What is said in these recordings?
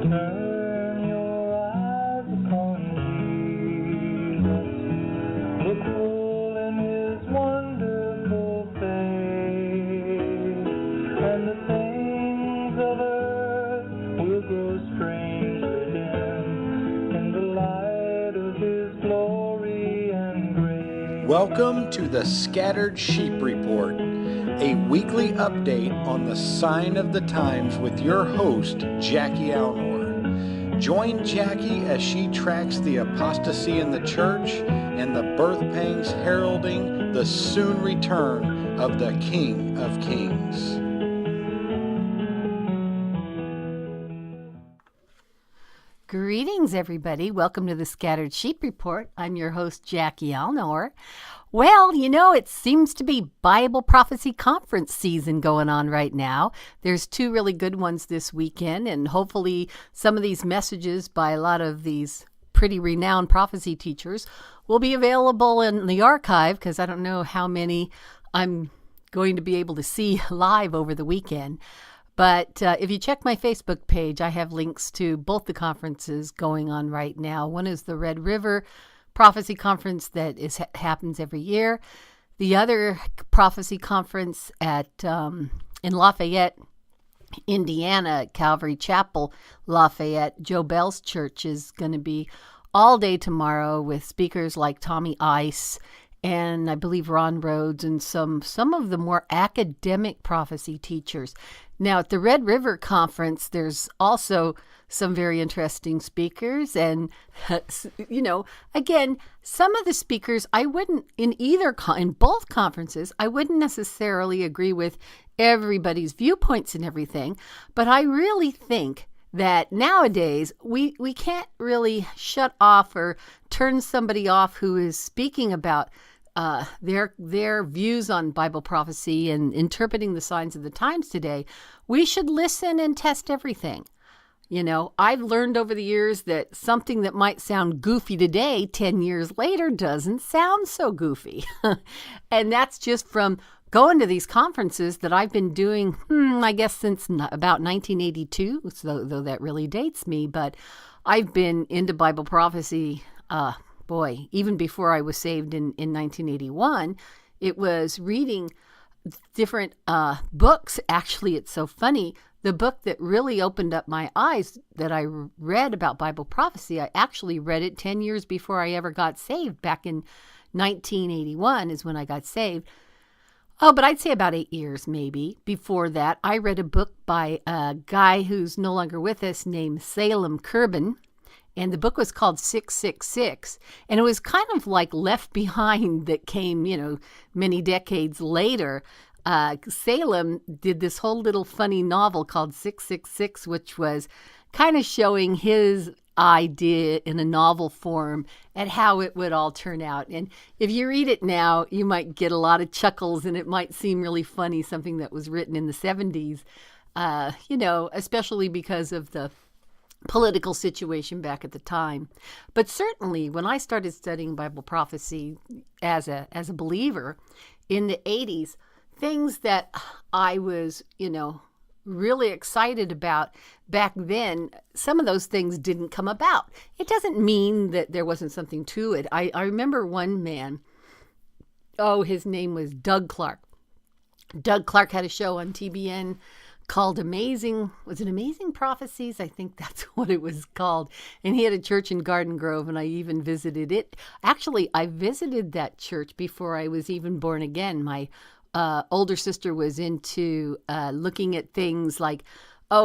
Turn your eyes upon Jesus. Look full in his wonderful face, and the things of earth will grow strangely dim in the light of his glory and grace. Welcome to the Scattered Sheep Report, a weekly update on the sign of the times with your host, Jackie Alnor. Join Jackie as she tracks the apostasy in the church and the birth pangs heralding the soon return of the King of Kings. Greetings, everybody. Welcome to the Scattered Sheep Report. I'm your host, Jackie Alnor. Well, it seems to be Bible Prophecy Conference season going on right now. There's two really good ones this weekend, and hopefully some of these messages by a lot of these pretty renowned prophecy teachers will be available in the archive, because I don't know how many I'm going to be able to see live over the weekend. But if you check my Facebook page, I have links to both the conferences going on right now. One is the Red River Prophecy Conference that happens every year. The other prophecy conference in Lafayette, Indiana, at Calvary Chapel, Lafayette, Joe Bell's church, is going to be all day tomorrow with speakers like Tommy Ice and I believe Ron Rhodes and some of the more academic prophecy teachers. Now, at the Red River Conference, there's also some very interesting speakers. And, again, some of the speakers I wouldn't, in both conferences, I wouldn't necessarily agree with everybody's viewpoints and everything. But I really think that nowadays we can't really shut off or turn somebody off who is speaking about their views on Bible prophecy and interpreting the signs of the times today. We should listen and test everything. I've learned over the years that something that might sound goofy today, 10 years later, doesn't sound so goofy. And that's just from going to these conferences that I've been doing, I guess, since about 1982, though that really dates me. But I've been into Bible prophecy, even before I was saved in 1981. It was reading different books. Actually, it's so funny. The book that really opened up my eyes that I read about Bible prophecy, I actually read it 10 years before I ever got saved. Back in 1981 is when I got saved. Oh, but I'd say about 8 years maybe before that. I read a book by a guy who's no longer with us named Salem Kerben. And the book was called 666. And it was kind of like Left Behind that came, many decades later. Salem did this whole little funny novel called 666, which was kind of showing his idea in a novel form and how it would all turn out. And if you read it now, you might get a lot of chuckles and it might seem really funny, something that was written in the 70s, especially because of the political situation back at the time. But certainly when I started studying Bible prophecy as a believer in the 80s, things that I was, really excited about back then, some of those things didn't come about. It doesn't mean that there wasn't something to it. I remember one man, his name was Doug Clark. Doug Clark had a show on TBN called Amazing Prophecies? I think that's what it was called. And he had a church in Garden Grove, and I even visited it. Actually, I visited that church before I was even born again. My older sister was into looking at things like,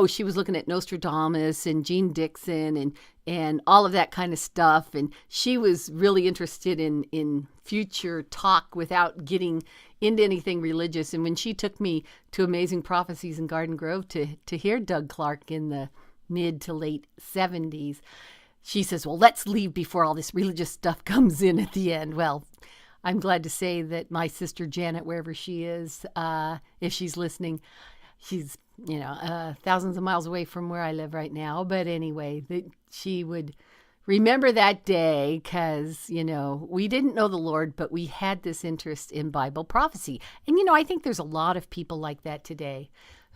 she was looking at Nostradamus and Gene Dixon and all of that kind of stuff. And she was really interested in future talk without getting into anything religious. And when she took me to Amazing Prophecies in Garden Grove to hear Doug Clark in the mid to late 70s, she says, well, let's leave before all this religious stuff comes in at the end. Well, I'm glad to say that my sister Janet, wherever she is, if she's listening, she's, thousands of miles away from where I live right now. But anyway, she would remember that day because, we didn't know the Lord, but we had this interest in Bible prophecy. And, I think there's a lot of people like that today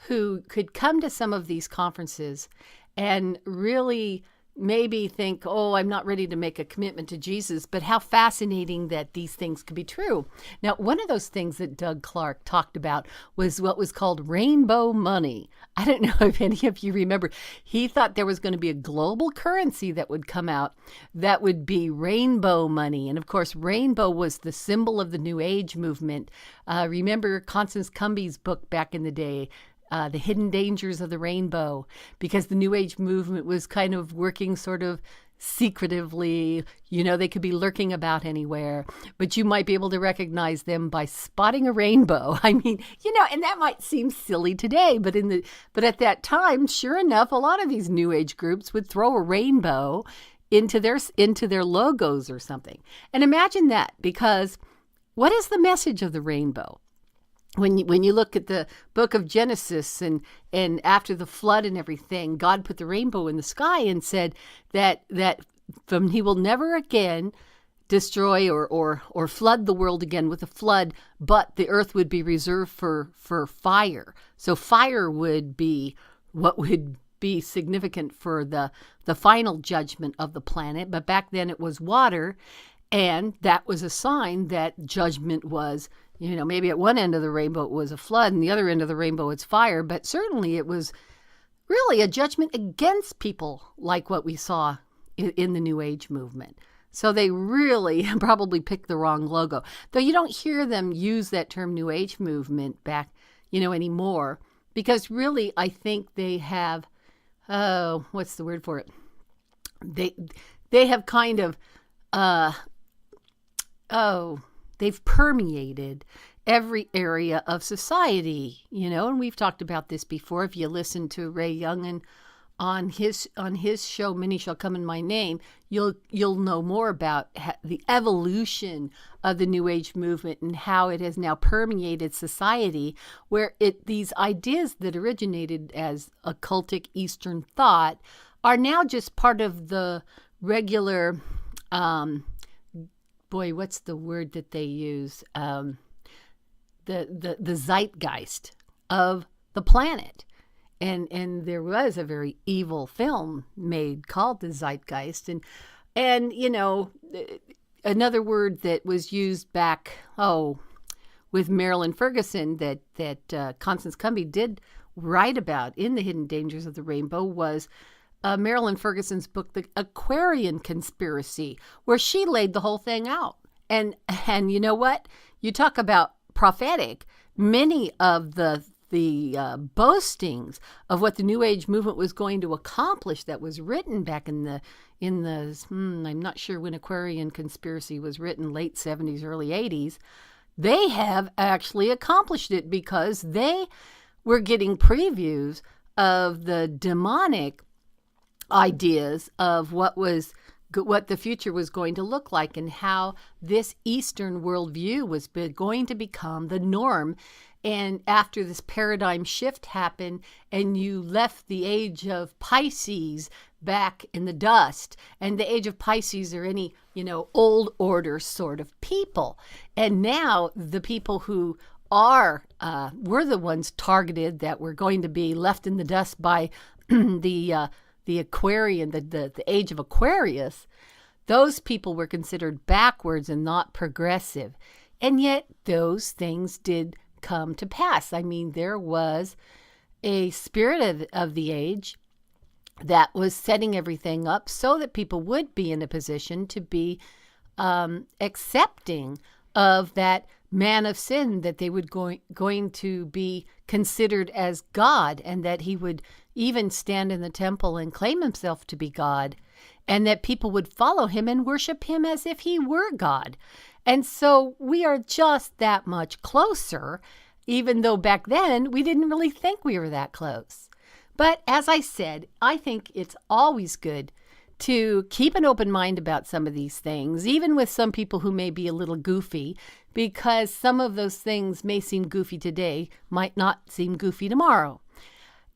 who could come to some of these conferences and really maybe think, oh, I'm not ready to make a commitment to Jesus, but how fascinating that these things could be true. Now, one of those things that Doug Clark talked about was what was called rainbow money. I don't know if any of you remember. He thought there was going to be a global currency that would come out that would be rainbow money. And of course, rainbow was the symbol of the New Age movement. Remember Constance Cumby's book back in the day, The Hidden Dangers of the Rainbow, because the New Age movement was kind of working sort of secretively. They could be lurking about anywhere, but you might be able to recognize them by spotting a rainbow. I mean, and that might seem silly today, but at that time, sure enough, a lot of these New Age groups would throw a rainbow into their logos or something. And imagine that, because what is the message of the rainbow? When you look at the book of Genesis and after the flood and everything, God put the rainbow in the sky and said that he will never again destroy or flood the world again with a flood, but the earth would be reserved for fire. So fire would be what would be significant for the final judgment of the planet. But back then it was water, and that was a sign that judgment was, maybe at one end of the rainbow it was a flood and the other end of the rainbow it's fire, but certainly it was really a judgment against people like what we saw in the New Age movement. So they really probably picked the wrong logo. Though you don't hear them use that term New Age movement back, anymore, because really I think they have, what's the word for it? They have kind of, they've permeated every area of society, and we've talked about this before. If you listen to Ray Young on his show, Many Shall Come in My Name, you'll know more about the evolution of the New Age movement and how it has now permeated society, where these ideas that originated as occultic Eastern thought are now just part of the regular, what's the word that they use? The zeitgeist of the planet. And there was a very evil film made called The Zeitgeist. And another word that was used back, with Marilyn Ferguson that Constance Cumby did write about in The Hidden Dangers of the Rainbow was Marilyn Ferguson's book, The Aquarian Conspiracy, where she laid the whole thing out. And you know what? You talk about prophetic. Many of the boastings of what the New Age movement was going to accomplish that was written back in the I'm not sure when Aquarian Conspiracy was written, late 70s, early 80s, they have actually accomplished it, because they were getting previews of the demonic ideas of what the future was going to look like, and how this Eastern worldview was going to become the norm. And after this paradigm shift happened and you left the age of Pisces back in the dust, and the age of Pisces are any, old order sort of people. And now the people who were the ones targeted that were going to be left in the dust by the Aquarian, the age of Aquarius, those people were considered backwards and not progressive. And yet those things did come to pass. I mean, there was a spirit of the age that was setting everything up so that people would be in a position to be accepting of that man of sin, that they would going to be considered as God, and that he would even stand in the temple and claim himself to be God, and that people would follow him and worship him as if he were God. And so we are just that much closer, even though back then we didn't really think we were that close. But as I said, I think it's always good to keep an open mind about some of these things, even with some people who may be a little goofy, because some of those things may seem goofy today, might not seem goofy tomorrow.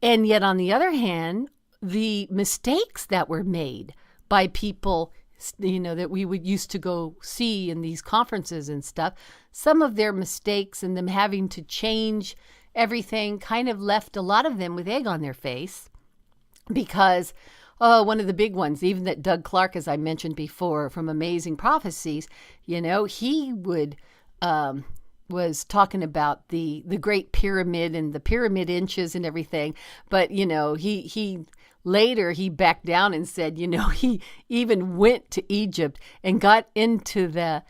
And yet, on the other hand, the mistakes that were made by people, that we would used to go see in these conferences and stuff, some of their mistakes and them having to change everything kind of left a lot of them with egg on their face. because one of the big ones, even that Doug Clark, as I mentioned before, from Amazing Prophecies, he would was talking about the Great Pyramid and the pyramid inches and everything. But, he later he backed down and said, he even went to Egypt and got into the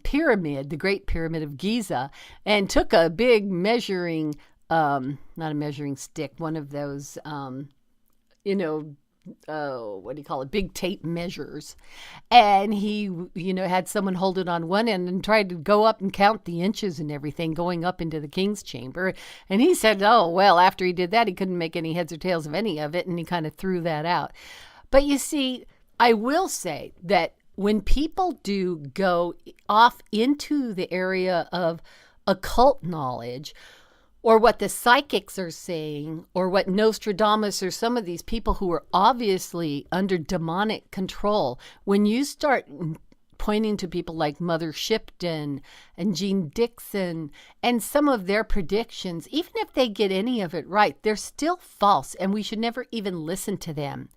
pyramid, the Great Pyramid of Giza, and took a big measuring, not a measuring stick, one of those, what do you call it? Big tape measures. And he, had someone hold it on one end and tried to go up and count the inches and everything going up into the king's chamber. And he said, oh, well, after he did that, he couldn't make any heads or tails of any of it. And he kind of threw that out. But you see, I will say that when people do go off into the area of occult knowledge, or what the psychics are saying, or what Nostradamus or some of these people who are obviously under demonic control, when you start pointing to people like Mother Shipton and Jean Dixon and some of their predictions, even if they get any of it right, they're still false, and we should never even listen to them.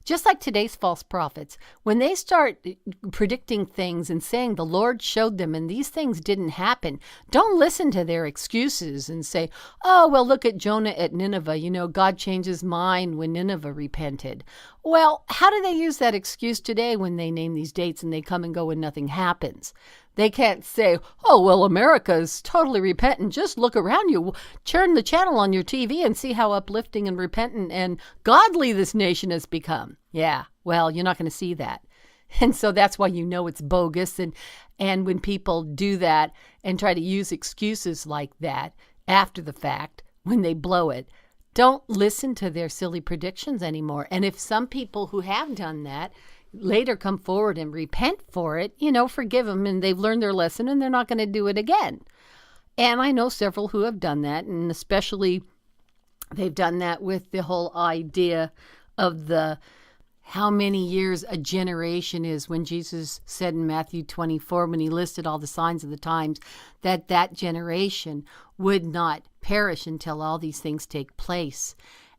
Just like today's false prophets, when they start predicting things and saying the Lord showed them and these things didn't happen, don't listen to their excuses and say, oh, well, look at Jonah at Nineveh. God changed his mind when Nineveh repented. Well, how do they use that excuse today when they name these dates and they come and go and nothing happens? They can't say, oh, well, America is totally repentant. Just look around you. Turn the channel on your TV and see how uplifting and repentant and godly this nation has become. Yeah, well, you're not going to see that. And so that's why it's bogus. And when people do that and try to use excuses like that after the fact, when they blow it, don't listen to their silly predictions anymore. And if some people who have done that later come forward and repent for it, forgive them, and they've learned their lesson and they're not going to do it again. And I know several who have done that, and especially they've done that with the whole idea of how many years a generation is, when Jesus said in Matthew 24, when he listed all the signs of the times, that generation would not perish until all these things take place.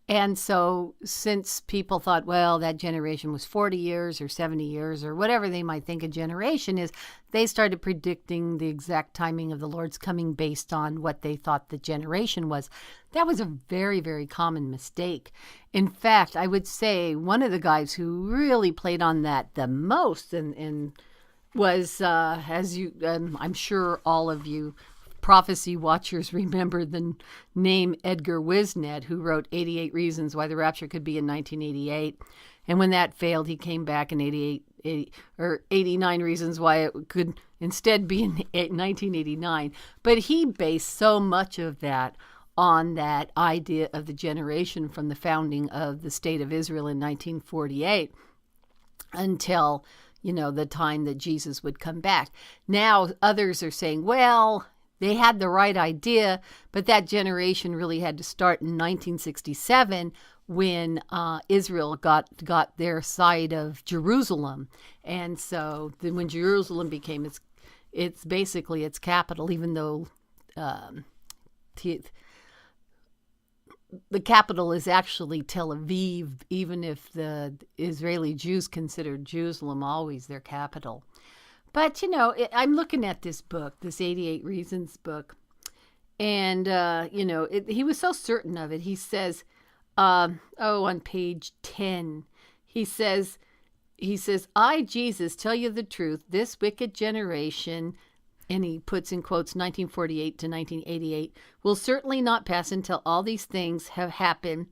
And so since people thought, well, that generation was 40 years or 70 years or whatever they might think a generation is, they started predicting the exact timing of the Lord's coming based on what they thought the generation was. That was a very, very common mistake. In fact, I would say one of the guys who really played on that the most and was, I'm sure all of you prophecy watchers remember the name Edgar Wisnet, who wrote 88 Reasons Why the Rapture Could Be in 1988. And when that failed, he came back in 89 Reasons Why It Could instead be in 1989. But he based so much of that on that idea of the generation from the founding of the State of Israel in 1948 until, the time that Jesus would come back. Now others are saying, well, they had the right idea, but that generation really had to start in 1967 when Israel got their side of Jerusalem. And so then when Jerusalem became it's basically its capital, even though the capital is actually Tel Aviv, even if the Israeli Jews considered Jerusalem always their capital. But, I'm looking at this book, this 88 Reasons book, and, he was so certain of it. He says, on page 10, he says, I, Jesus, tell you the truth, this wicked generation, and he puts in quotes 1948 to 1988, will certainly not pass until all these things have happened.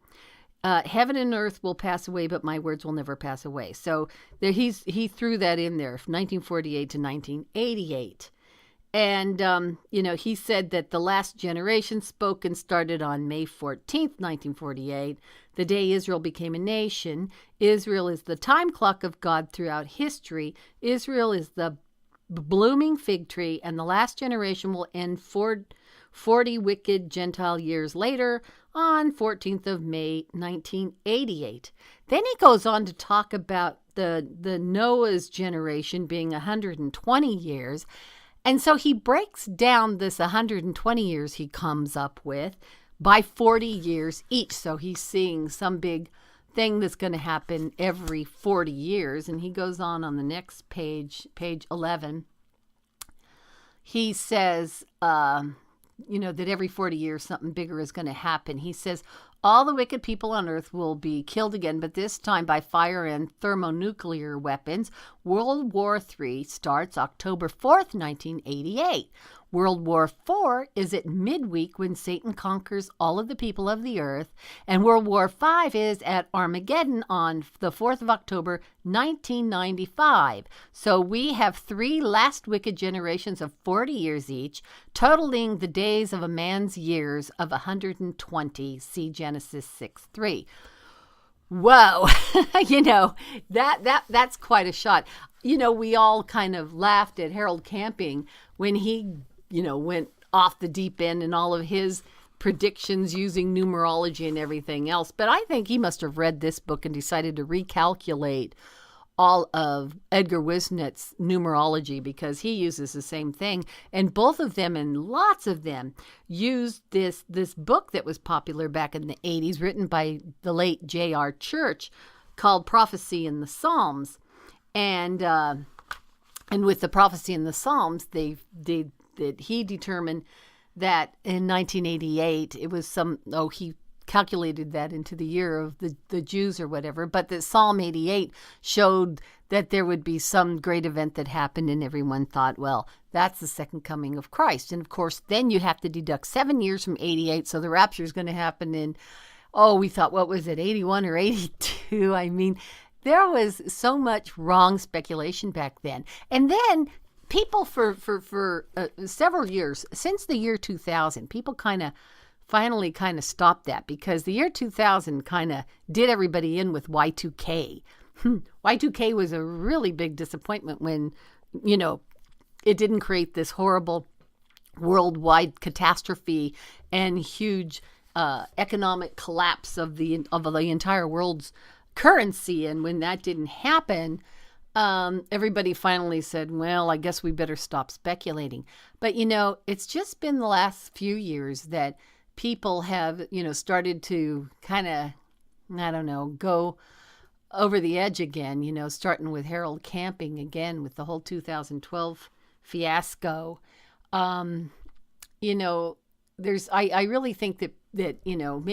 Heaven and earth will pass away, but my words will never pass away. So there, he threw that in there, 1948 to 1988. And, he said that the last generation spoke and started on May 14th, 1948, the day Israel became a nation. Israel is the time clock of God throughout history. Israel is the blooming fig tree, and the last generation will end 40 wicked Gentile years later on 14th of May, 1988. Then he goes on to talk about the Noah's generation being 120 years. And so he breaks down this 120 years he comes up with by 40 years each. So he's seeing some big thing that's going to happen every 40 years. And he goes on the next page, page 11. He says, that every 40 years something bigger is going to happen. He says, all the wicked people on earth will be killed again, but this time by fire and thermonuclear weapons. World War III starts October 4th, 1988. World War IV is at midweek when Satan conquers all of the people of the earth. And World War V is at Armageddon on the 4th of October, 1995. So we have 3 last wicked generations of 40 years each, totaling the days of a man's years of 120. See Genesis 6:3. Whoa, that's quite a shot. We all kind of laughed at Harold Camping when he went off the deep end and all of his predictions using numerology and everything else. But I think he must have read this book and decided to recalculate all of Edgar Wisnet's numerology, because he uses the same thing. And both of them, and lots of them, used this book that was popular back in the 80s, written by the late J.R. Church, called Prophecy in the Psalms. And with the Prophecy in the Psalms, he determined that in 1988, it was he calculated that into the year of the Jews or whatever, but that Psalm 88 showed that there would be some great event that happened, and everyone thought, well, that's the second coming of Christ. And of course, then you have to deduct 7 years from 88, so the rapture is going to happen in, we thought, what was it, 81 or 82? I mean, there was so much wrong speculation back then. And then people for several years, since the year 2000, people finally stopped that, because the year 2000 kind of did everybody in with Y2K. Y2K was a really big disappointment when, it didn't create this horrible worldwide catastrophe and huge economic collapse of the entire world's currency. And when that didn't happen, everybody finally said, well, I guess we better stop speculating. But, it's just been the last few years that people have, started to go over the edge again, starting with Harold Camping again with the whole 2012 fiasco. I really think that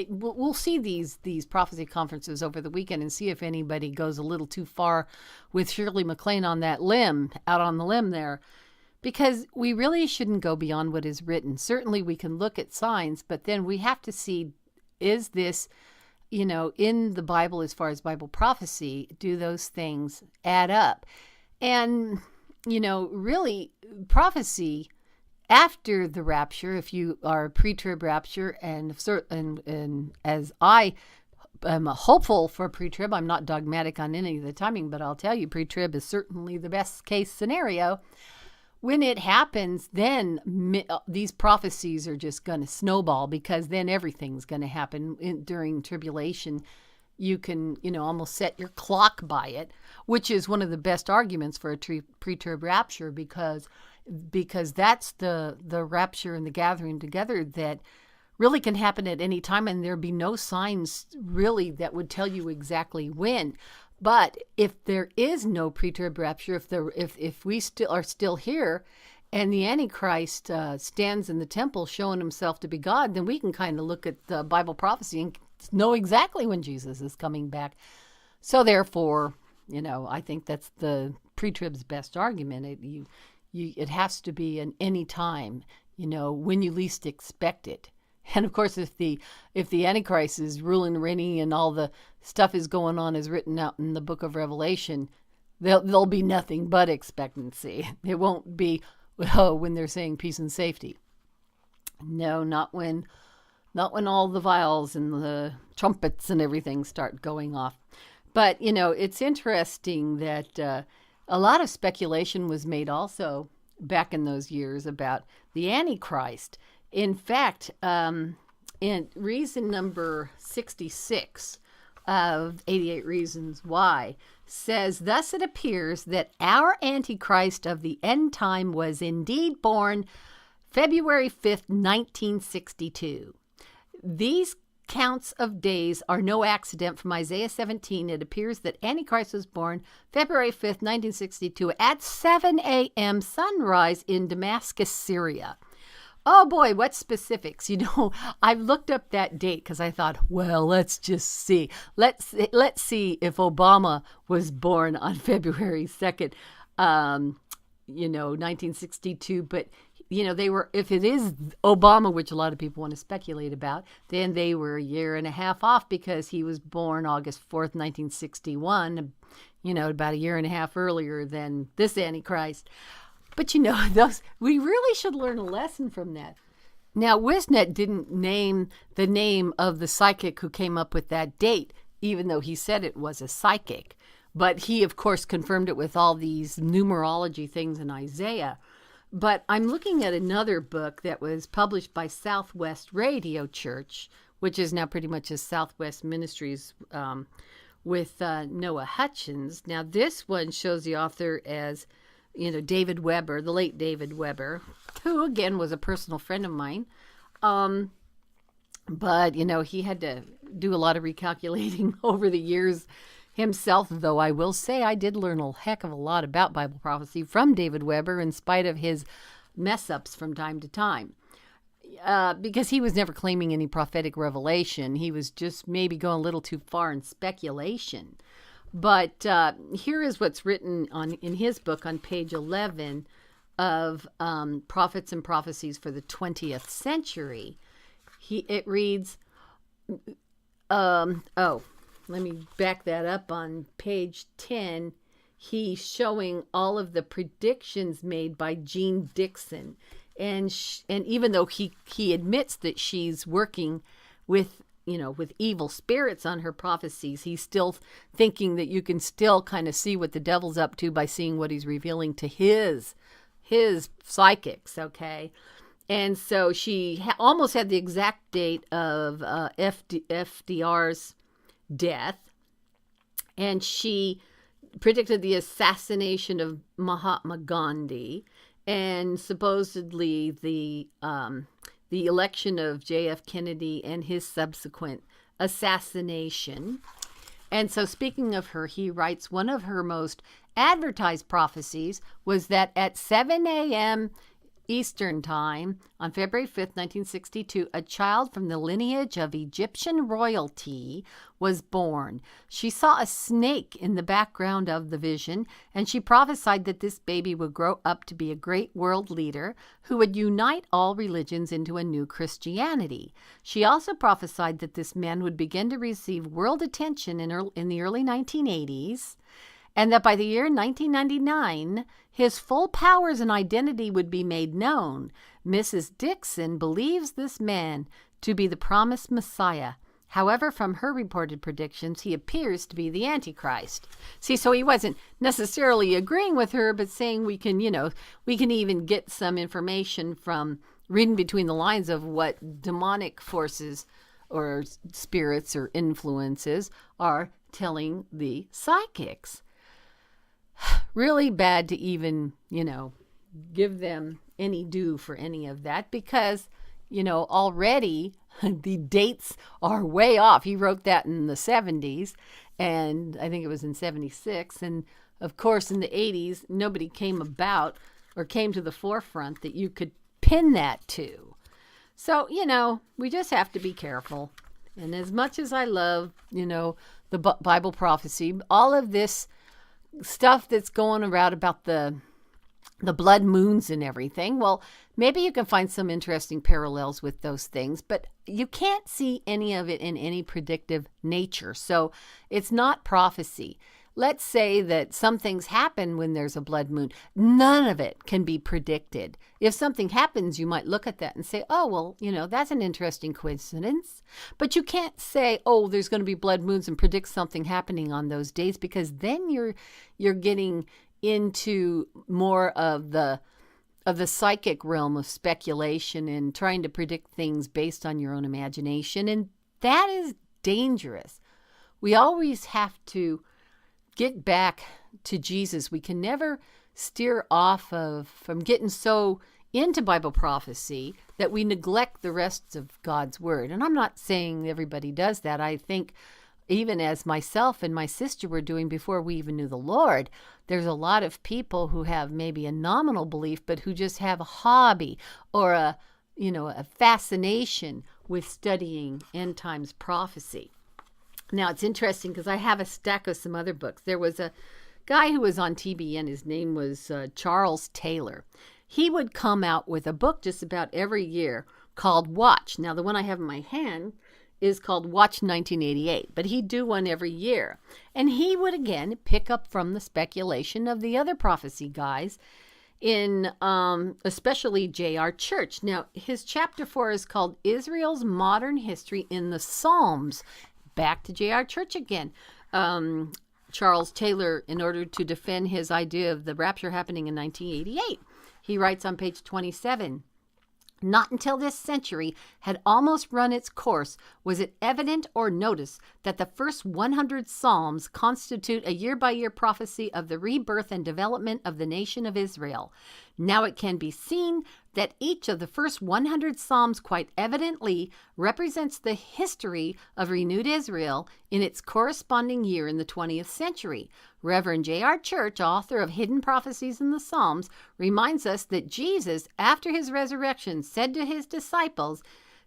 we'll see these prophecy conferences over the weekend and see if anybody goes a little too far with Shirley MacLaine on that out on the limb there. Because we really shouldn't go beyond what is written. Certainly we can look at signs, but then we have to see, is this, in the Bible, as far as Bible prophecy, do those things add up? And, really prophecy after the rapture, if you are a pre-trib rapture, and as I am hopeful for pre-trib, I'm not dogmatic on any of the timing, but I'll tell you, pre-trib is certainly the best case scenario. When it happens, then these prophecies are just going to snowball, because then everything's going to happen during tribulation. You can, almost set your clock by it, which is one of the best arguments for a pre-trib rapture, because that's the rapture and the gathering together that really can happen at any time, and there'd be no signs really that would tell you exactly when. But if there is no pre-trib rapture, if we are still here, and the Antichrist stands in the temple showing himself to be God, then we can kind of look at the Bible prophecy and know exactly when Jesus is coming back. So therefore, I think that's the pre-trib's best argument. It has to be in any time, when you least expect it. And of course, if the Antichrist is ruling and reigning and all the stuff is going on is written out in the book of Revelation, there'll be nothing but expectancy. It won't be, when they're saying peace and safety. No, not when all the vials and the trumpets and everything start going off. But, it's interesting that a lot of speculation was made also back in those years about the Antichrist. In fact, in reason number 66 of 88 Reasons Why says, thus it appears that our Antichrist of the end time was indeed born February 5th, 1962. These counts of days are no accident. From Isaiah 17, it appears that Antichrist was born February 5th, 1962 at 7 a.m. sunrise in Damascus, Syria. Oh boy, what specifics? I've looked up that date because I thought, well, let's just see. Let's see if Obama was born on February 2nd, 1962. But, they were, if it is Obama, which a lot of people want to speculate about, then they were a year and a half off because he was born August 4th, 1961, about a year and a half earlier than this Antichrist. But we really should learn a lesson from that. Now, Wisnet didn't name the name of the psychic who came up with that date, even though he said it was a psychic. But he, of course, confirmed it with all these numerology things in Isaiah. But I'm looking at another book that was published by Southwest Radio Church, which is now pretty much a Southwest Ministries with Noah Hutchins. Now, this one shows the author as David Weber, the late David Weber, who, again, was a personal friend of mine. But, he had to do a lot of recalculating over the years himself, though I will say I did learn a heck of a lot about Bible prophecy from David Weber in spite of his mess-ups from time to time. Because he was never claiming any prophetic revelation. He was just maybe going a little too far in speculation. But here is what's written in his book on page 11 of Prophets and Prophecies for the 20th Century. It reads, let me back that up on page 10. He's showing all of the predictions made by Jean Dixon. And even though he admits that she's working with evil spirits on her prophecies, he's still thinking that you can still kind of see what the devil's up to by seeing what he's revealing to his psychics, okay? And so she almost had the exact date of FDR's death, and she predicted the assassination of Mahatma Gandhi, and supposedly the election of J.F. Kennedy and his subsequent assassination. And so speaking of her, he writes, one of her most advertised prophecies was that at 7 a.m. Eastern Time on February 5th, 1962, a child from the lineage of Egyptian royalty was born. She saw a snake in the background of the vision, and she prophesied that this baby would grow up to be a great world leader who would unite all religions into a new Christianity. She also prophesied that this man would begin to receive world attention in the early 1980s, and that by the year 1999, his full powers and identity would be made known. Mrs. Dixon believes this man to be the promised Messiah. However, from her reported predictions, he appears to be the Antichrist. See, so he wasn't necessarily agreeing with her, but saying we can even get some information from reading between the lines of what demonic forces or spirits or influences are telling the psychics. Really bad to even, give them any due for any of that because, already the dates are way off. He wrote that in the 70s, and I think it was in 76. And, of course, in the 80s, nobody came about or came to the forefront that you could pin that to. So, we just have to be careful. And as much as I love, the Bible prophecy, all of this stuff that's going around about the blood moons and everything, well, maybe you can find some interesting parallels with those things, but you can't see any of it in any predictive nature. So it's not prophecy. Let's say that some things happen when there's a blood moon. None of it can be predicted. If something happens, you might look at that and say, oh, well, that's an interesting coincidence. But you can't say, oh, there's going to be blood moons and predict something happening on those days, because then you're getting into more of the psychic realm of speculation and trying to predict things based on your own imagination. And that is dangerous. We always have to get back to Jesus. We can never steer off from getting so into Bible prophecy that we neglect the rest of God's word. And I'm not saying everybody does that. I think even as myself and my sister were doing before we even knew the Lord, there's a lot of people who have maybe a nominal belief, but who just have a hobby or a fascination with studying end times prophecy. Now, it's interesting because I have a stack of some other books. There was a guy who was on TBN. His name was Charles Taylor. He would come out with a book just about every year called Watch. Now, the one I have in my hand is called Watch 1988, but he'd do one every year. And he would, again, pick up from the speculation of the other prophecy guys, in especially J.R. Church. Now, his chapter 4 is called Israel's Modern History in the Psalms. Back to J.R. Church again. Charles Taylor, in order to defend his idea of the rapture happening in 1988, he writes on page 27, "Not until this century had almost run its course was it evident or noticed that the first 100 Psalms constitute a year-by-year prophecy of the rebirth and development of the nation of Israel. Now it can be seen that each of the first 100 Psalms quite evidently represents the history of renewed Israel in its corresponding year in the 20th century. Reverend J.R. Church, author of Hidden Prophecies in the Psalms, reminds us that Jesus, after his resurrection, said to his disciples,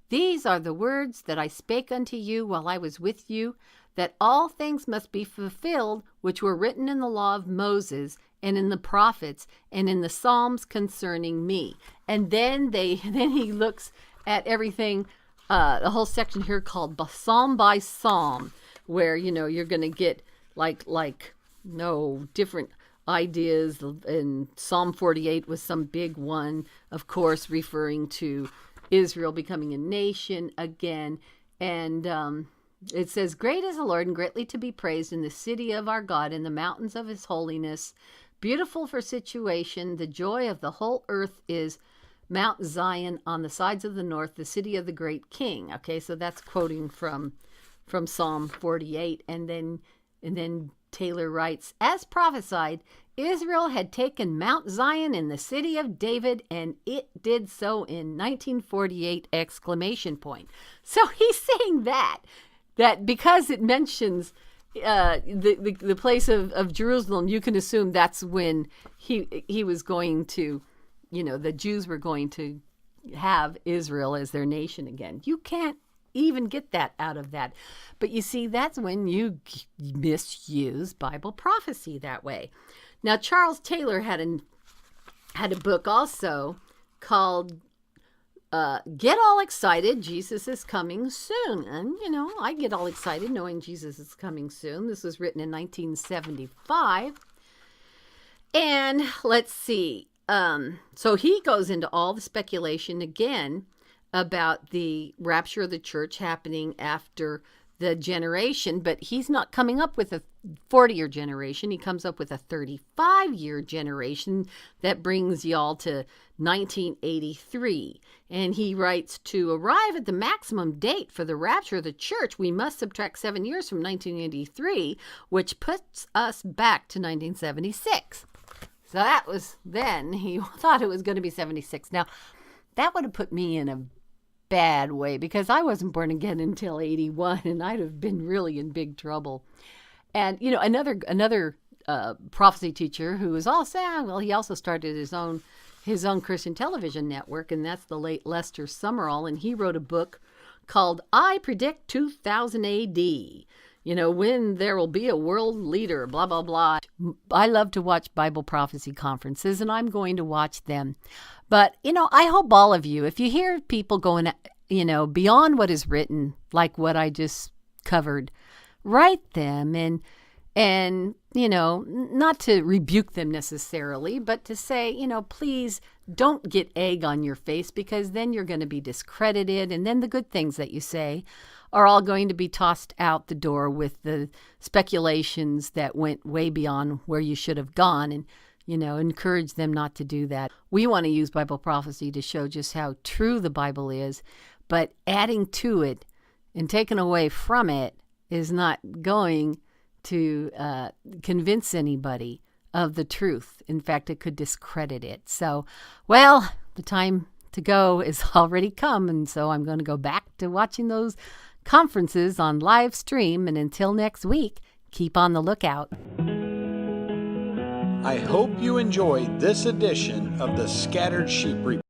'These are the words that I spake unto you while I was with you, that all things must be fulfilled which were written in the law of Moses and in the prophets and in the Psalms concerning me.'" And then he looks at everything, the whole section here called Psalm by Psalm, where you're going to get different ideas. And Psalm 48 was some big one, of course, referring to Israel becoming a nation again. And it says, "Great is the Lord and greatly to be praised in the city of our God, in the mountains of his holiness. Beautiful for situation, the joy of the whole earth is Mount Zion on the sides of the north, the city of the great king." Okay, so that's quoting from Psalm 48. And then Taylor writes, "As prophesied, Israel had taken Mount Zion in the city of David, and it did so in 1948 ! So he's saying that because it mentions the place of Jerusalem, you can assume that's when he was going to, the Jews were going to have Israel as their nation again. You can't even get that out of that. But you see, that's when you misuse Bible prophecy that way. Now, Charles Taylor had a book also called Get All Excited, Jesus is Coming Soon. And, I get all excited knowing Jesus is coming soon. This was written in 1975. And let's see. So he goes into all the speculation again about the rapture of the church happening after the generation, but he's not coming up with a 40-year generation. He comes up with a 35-year generation that brings y'all to 1983. And he writes, "To arrive at the maximum date for the rapture of the church, we must subtract 7 years from 1983, which puts us back to 1976. So that was then. He thought it was going to be 76. Now, that would have put me in a bad way because I wasn't born again until 81, and I'd have been really in big trouble. And another prophecy teacher who was also he also started his own Christian television network, and that's the late Lester Summerall, and he wrote a book called I Predict 2000 AD. When there will be a world leader, blah, blah, blah. I love to watch Bible prophecy conferences, and I'm going to watch them. But, I hope all of you, if you hear people going, beyond what is written, like what I just covered, write them and not to rebuke them necessarily, but to say, please don't get egg on your face, because then you're going to be discredited, and then the good things that you say are all going to be tossed out the door with the speculations that went way beyond where you should have gone, and encourage them not to do that. We want to use Bible prophecy to show just how true the Bible is, but adding to it and taking away from it is not going to convince anybody of the truth. In fact, it could discredit it. So, the time to go is already come, and so I'm going to go back to watching those conferences on live stream. And until next week, keep on the lookout. I hope you enjoyed this edition of the Scattered Sheep Report.